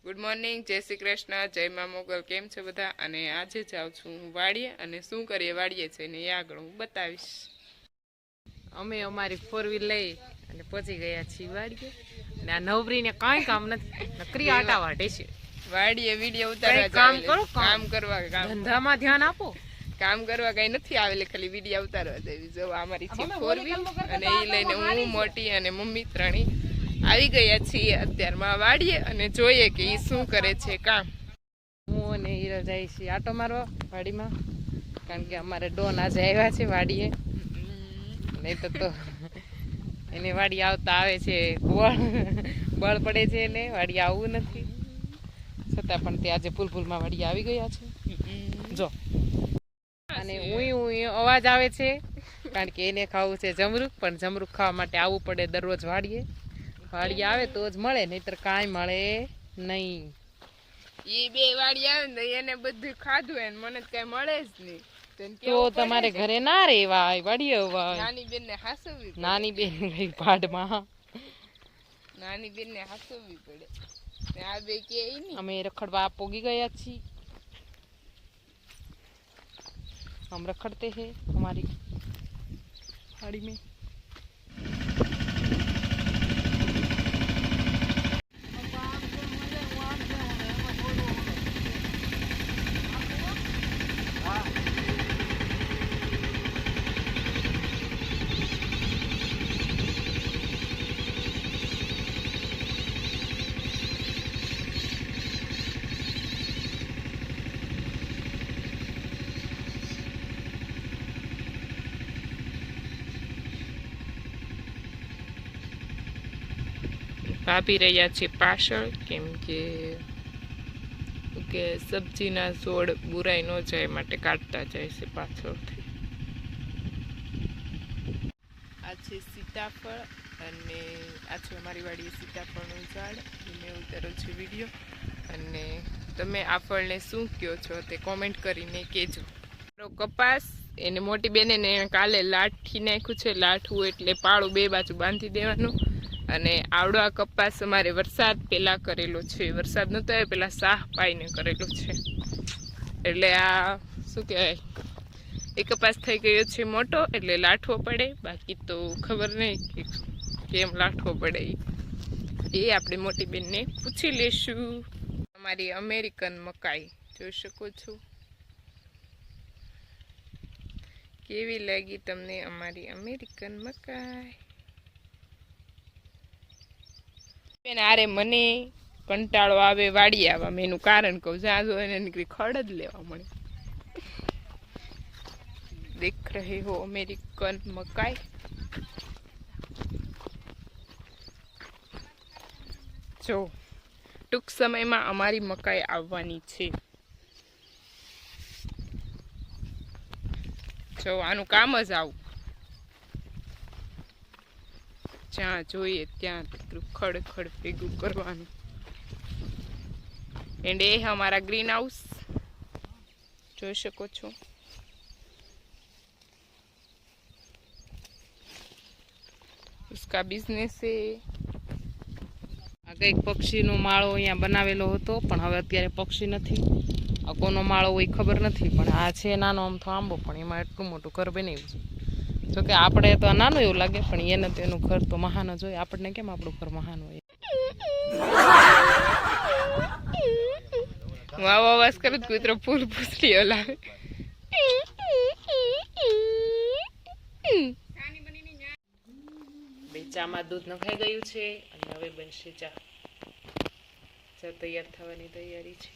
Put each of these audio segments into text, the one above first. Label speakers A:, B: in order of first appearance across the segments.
A: Good morning, જય શ્રી કૃષ્ણ, જય મા મોગલ. કેમ છે બધા? અને આજે જાઉં છું હું વાડીએ અને શું કરીએ વાડીએ છે ને એ આગળ હું બતાવીશ. અમે અમારી 4 વ્હીલ લઈ અને પહોંચી ગયા છીએ વાડીએ. અને આ નવરીને કાંઈ કામ નથી, નકરી આટા વાટે છે. વાડીએ વિડીયો ઉતારવા કામ કરો, કામ કરવા, ધંધામાં ધ્યાન આપો. કામ કરવા કઈ નથી આવેલી, ખાલી વિડીયો ઉતારવા દેવી. જો અમારી છે 4 વ્હીલ અને એ લઈને હું મોટી અને મમ્મી ત્રણેય આવી ગયા છીએ અત્યારમાં વાડીએ અને જોઈએ કે એ શું કરે છે કામ. હું અને હીરા જાય છીએ આટો મારવા વાડીમાં, કારણ કે અમારે ડોન આજે આવ્યા છે વાડીએ. નહીં તો એને વાડી આવતા આવે છે બળ પડે છે એને વાડી આવવું નથી, છતાં પણ તે આજે પુલપુલમાં વાડી આવી ગયા છે. જો અને હું અવાજ આવે છે કારણ કે એને ખાવું છે જમરૂખ, પણ જમરૂખ ખાવા માટે આવવું પડે દરરોજ વાડીએ. વાડી આવે તો જ મળે, નહીતર કાંઈ મળે નહીં. એ બે વાડી આવે ને એને બધું ખાધું એને મને કઈ મળે જ નહીં. તો તમારે ઘરે ના રેવાય, વાડી અવાય. નાની બેન ને હાસવવી, નાની બેન ગઈ ભાડમાં, નાની બેન ને હાસવવી પડે. આ બે કે અમે રખડવા પોગી ગયા છીએ. हम रखड़ते हैं हमारी गाड़ी में. કાપી રહ્યા છે પાછળ, કેમ કે સબ્જીના છોડ બુરાઈ ન જાય માટે કાઢતા જાય છે પાછળથી. આ છે સીતાફળ અને આ છે અમારી વાડીએ સીતાફળનું ઝાડ. મેં ઉતાર્યો છે વિડીયો અને તમે આ ફળને શું કહો છો તે કોમેન્ટ કરીને કહેજો. કપાસ એને મોટી બેને કાલે લાઠી નાખ્યું છે. લાઠવું એટલે પાળું બે બાજુ બાંધી દેવાનું. અને આવડો આ કપાસ અમારે વરસાદ પહેલાં કરેલો છે, વરસાદ નહોતો આવ્યો પહેલાં સાહ પાઈને કરેલો છે. એટલે આ શું કહેવાય, એ કપાસ થઈ ગયો છે મોટો, એટલે લાઠવો પડે. બાકી તો ખબર નહીં કે કેમ લાઠવો પડે એ આપણે મોટી બેનને પૂછી લેશું. અમારી અમેરિકન મકાઈ જોઈ શકો છો. કેવી લાગી તમને અમારી અમેરિકન મકાઈ? આરે મને કંટાળો આવે વાડી આવવામાં, એનું કારણ કહું. જ્યાં જો એને નીકળી ખડ જ લેવા મળે. દેખ રહે હો અમેરિકન મકાઈ. જો ટૂંક સમયમાં અમારી મકાઈ આવવાની છે. જો આનું કામ જ આવું, જ્યાં જોઈએ ત્યાં ખડ ખડ ભેગું કરવાનું. એન્ડ એ हमारा ग्रीन हाउस જોઈ શકો છો. उसका बिजनेस है. આ કંઈક પક્ષીનો માળો અહીંયા બનાવેલો હતો, પણ હવે અત્યારે પક્ષી નથી. આ કોનો માળો હોય ખબર નથી, પણ આ છે નાનો આમથો આંબો, પણ એમાં એટલું મોટું ઘર બનાવ્યું છે. જોકે આપણે તો નાનું એવું લાગે, પણ એને તો એનું ઘર તો મહાન જ હોય. આપણને કેમ આપણું ઘર મહાન હોય? વાવ અવાજ કરે તો કૂતરો ફૂલ પૂછડીઓ લાવે. બે ચામાં દૂધ નખાઈ ગયું છે અને હવે બનશે ચા. ચા તૈયાર થવાની તૈયારી છે.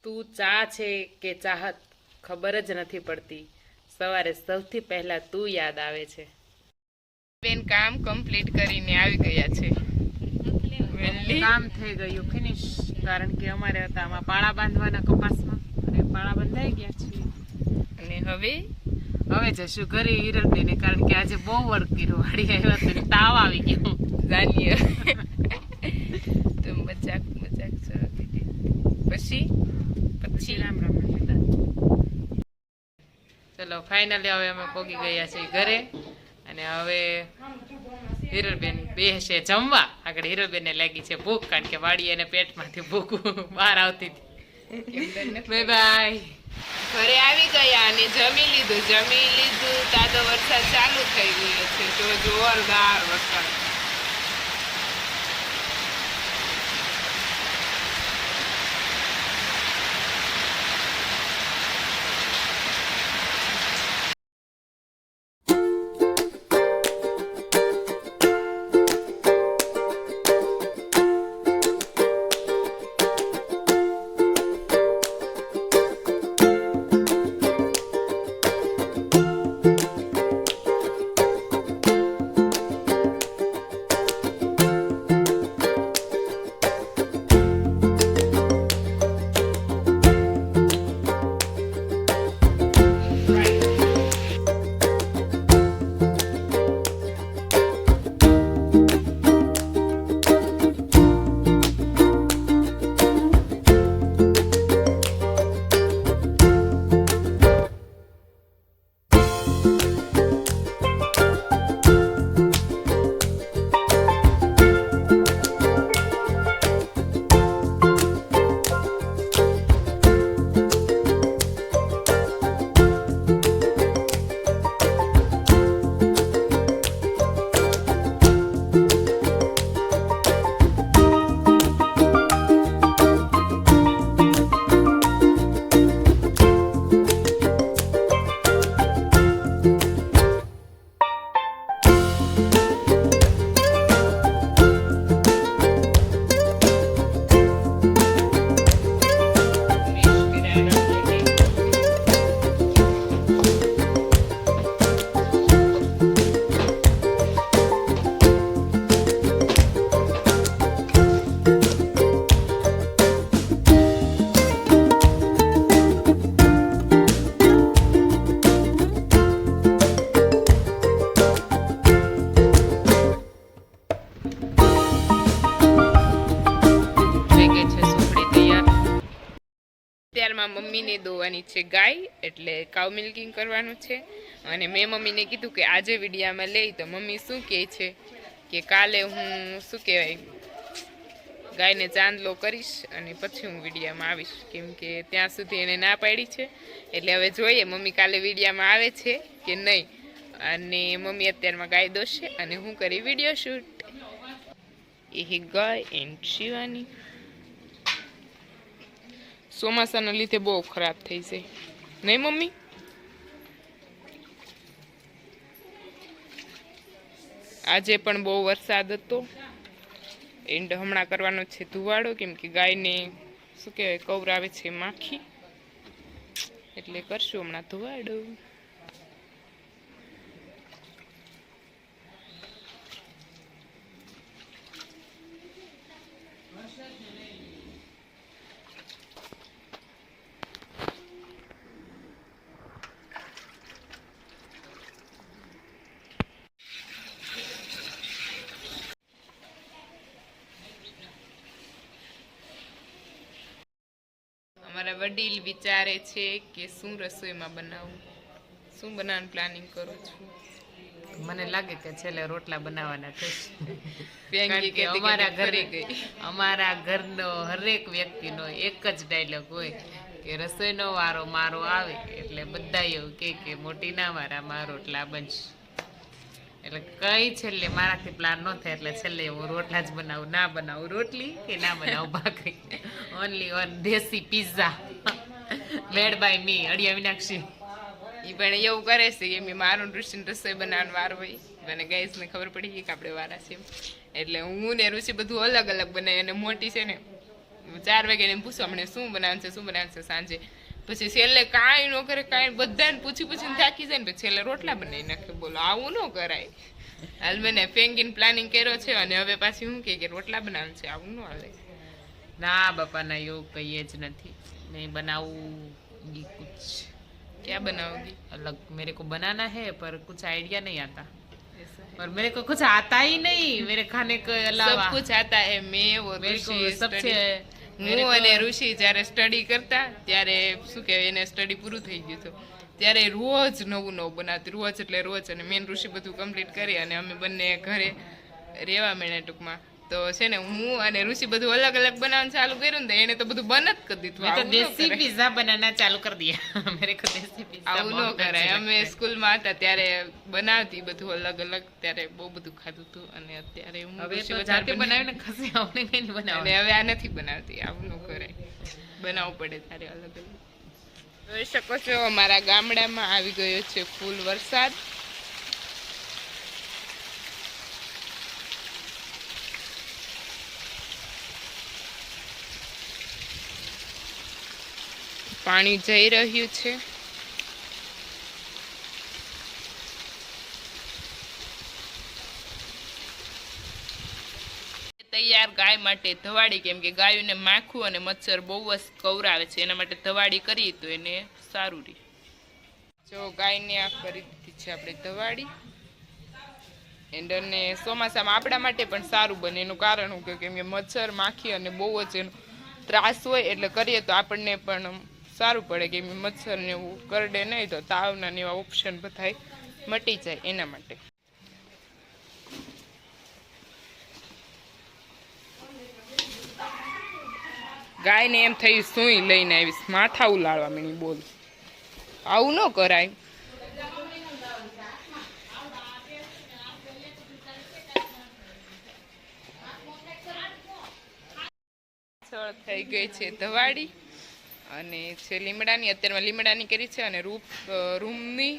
A: તું ચા છે કે ચાહત ખબર જ નથી પડતી. સવારે સૌથી પહેલા તું યાદ આવે છે. બેન કામ કમ્પ્લીટ કરીને આવી ગયા છે. કામ થઈ ગયું ફિનિશ, કારણ કે અમારે હતા આમાં પાળા બાંધવાના કપાસમાં, અને પાળા બંધાઈ ગયા છે. અને હવે જશું ઘરે હિરલબેને, કારણ કે આજે બહુ વર્ક કર્યું. વાડી આવ્યા તો તાવ આવી ગયો. જાણીએ ચલો ફાઇનલી હવે અમે પહોંચી ગયા છીએ ઘરે અને હવે હિરલબેન બેસે જમવા. આગળ હિરલબેનને લાગી છે ભૂખ, કારણ કે વાડી એને પેટમાંથી ભૂખ બહાર આવતી હતી. Bye bye. ઘરે આવી ગયા અને જમી લીધું. તાતો વરસાદ ચાલુ થઈ ગયો છે, તો જોરદાર વરસાદ. અત્યારમાં મમ્મીને દોવાની છે ગાય, એટલે કાઉ મિલ્કિંગ કરવાનું છે. અને મેં મમ્મીને કીધું કે આજે વિડીયામાં લઈ, તો મમ્મી શું કહે છે કે કાલે હું શું કહેવાય ગાયને ચાંદલો કરીશ અને પછી હું વિડીયામાં આવીશ, કેમ કે ત્યાં સુધી એને ના પાડી છે. એટલે હવે જોઈએ મમ્મી કાલે વિડીયામાં આવે છે કે નહીં. અને મમ્મી અત્યારમાં ગાય દોશે અને હું કરી video shoot. A guys and Shivani ચોમાસાના લીધે બહુ ખરાબ થઈ છે, નહીં મમ્મી? આજે પણ બહુ વરસાદ હતો. એન્ડ હમણાં કરવાનો છે ધુવાડો, કેમ કે ગાયને શું કહેવાય કવરાવે છે માખી, એટલે કરશું હમણાં ધુવાડો. અમારા વડીલ વિચારે છે કે શું રસોઈમાં બનાવું, શું બનાવવાનું પ્લાનિંગ કરું છું. મને લાગે કે છેલ્લે રોટલા બનાવવાના થશે. અમારા ઘરનો હરેક વ્યક્તિનો એક જ ડાયલોગ હોય કે રસોઈનો વારો મારો આવે એટલે બધા એવું કે મોટી ના મારામાં રોટલા બનશે. એટલે કઈ છેલ્લે મારાથી પ્લાન ન થાય, એટલે છેલ્લે હું રોટલા જ બનાવું, ના બનાવું રોટલી કે ના બનાવું ભાખરી. ઓનલી ઓન દેશી pizza made by me અડિયા Meenakshi. એ પણ એવું કરે છે કે મારું રસોઈ બનાવવાનું વાર હોય, મને ગાઈસને ખબર પડી ગઈ કે આપણે વારા છે, એટલે હું ને ઋષિ બધું અલગ અલગ બનાવી. અને મોટી છે ને 4 વાગે એને પૂછવા મને શું બનાવવાનું છે સાંજે. પછી છેલ્લે કાંઈ ન કરે, કાંઈ બધાને પૂછીને થાકી જાય ને પછી છેલ્લે રોટલા બનાવી નાખે. બોલો આવું ન કરાય. હાલ મેં ફેંગીને પ્લાનિંગ કર્યો છે અને હવે પાછી હું કે રોટલા બનાવવાનું છે, આવું ન હાલે. ના બાપા ના, એવું કહીએ જ નથી. નહીં बनाऊंगी कुछ. क्या बनाओगी? अलग मेरे को बनाना है पर कुछ आइडिया नहीं आता, और मेरे को कुछ आता ही नहीं. मेरे खाने के अलावा सब कुछ आता है. मैं वो ऋषि सबसे હું અને ઋષિ જ્યારે સ્ટડી કરતા ત્યારે શું કહેવાય એને સ્ટડી પૂરું થઈ ગયું હતું, ત્યારે રોજ નવું નવું બનાવતી, રોજ એટલે રોજ. અને મેન ઋષિ બધું કમ્પ્લીટ કરી અને અમે બંને ઘરે રહેવા મળ્યા ટૂંકમાં. તો છે ને હું અને ઋષિ બધું અલગ અલગ બનાવવાનું ચાલુ કર્યું ને એને તો બધું બન જ કરી દીધું.
B: मैं तो देसी पिज्जा बनाना चालू कर दिया मेरे को देसी पिज्जा
A: આવું ન કરાય. અમે સ્કૂલમાં હતા ત્યારે બનાવતી બધું અલગ અલગ, ત્યારે બહુ બધું ખાધું હતું. અને અત્યારે હું
B: હવે તો જાતે બનાવીને ખસી આવને કઈ નહીં બનાવ.
A: અને હવે આ નથી બનાવતી, આવું ન કરાય, બનાવવું પડે ત્યારે અલગ અલગ. જોઈ શકો છો અમારા ગામડામાં આવી ગયો છે ફૂલ વરસાદ. પાણી જઈ રહ્યું છે. તૈયાર ગાય માટે ધવાડી, કેમ કે ગાયોને માખું અને મચ્છર બહુ જ કવરાવે છે, એના માટે ધવાડી કરી તો એને સારું રહે. જો ગાયને આ કરી દીધી છે આપણે ધવાડી. અને ચોમાસામાં આપણા માટે પણ સારું બને. એનું કારણ શું કે કેમ કે મચ્છર માખી અને બહુ જ એનો ત્રાસ હોય, એટલે કરીએ તો આપણને પણ સારું પડે. કેમ કે મચ્છર ને એવું કરડે નહીં તો તાવના ને એવા ઓપ્શન બધા મટી જાય એના માટે. ગાયને એમ થઈ સુઈ લઈને આવીશ, માથા ઉલાળવા મીણી. બોલ, આવું ન કરાય. થઈ ગઈ છે ધવાડી અને છે લીમડાની. અત્યારમાં લીમડાની કરી છે અને રૂમની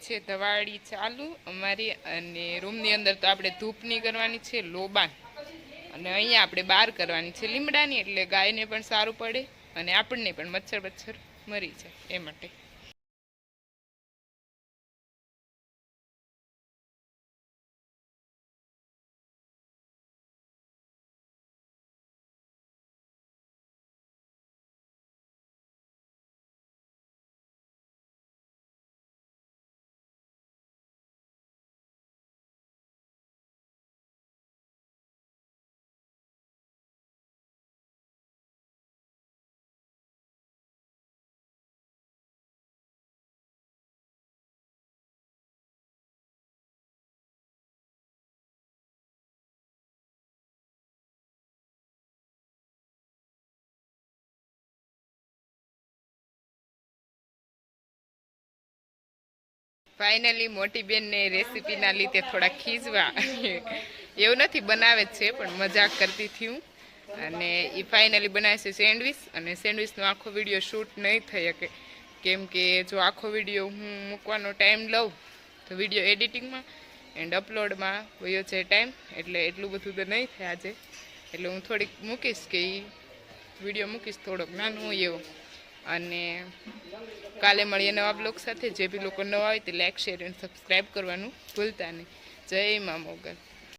A: છે ધવાડી ચાલુ અમારી. અને રૂમની અંદર તો આપણે ધૂપની કરવાની છે લોબાન, અને અહીંયા આપણે બહાર કરવાની છે લીમડાની. એટલે ગાયને પણ સારું પડે અને આપણને પણ મચ્છર મરી જાય એ માટે. ફાઇનલી મોટી બેનને રેસીપીના લીધે થોડા ખીજવા, એવું નથી બનાવે જ છે પણ મજાક કરતી હતી હું. અને એ ફાઇનલી બનાવે છે સેન્ડવિચ. અને સેન્ડવિચનો આખો વિડીયો શૂટ નહીં થઈ શકે, કેમ કે જો આખો વિડીયો હું મૂકવાનો ટાઈમ લઉં તો વિડીયો એડિટિંગમાં એન્ડ અપલોડમાં વયો છે ટાઈમ, એટલે એટલું બધું તો નહીં થાય આજે. એટલે હું થોડીક મૂકીશ કે એ વિડીયો મૂકીશ થોડોક નાનો હોય એવો. અને કાલે મળીએ નવા બ્લોગ સાથે. જે બી લોકો નવા હોય તે લાઈક, શેર અને સબસ્ક્રાઈબ કરવાનું ભૂલતા નહીં. જય મા મોગલ.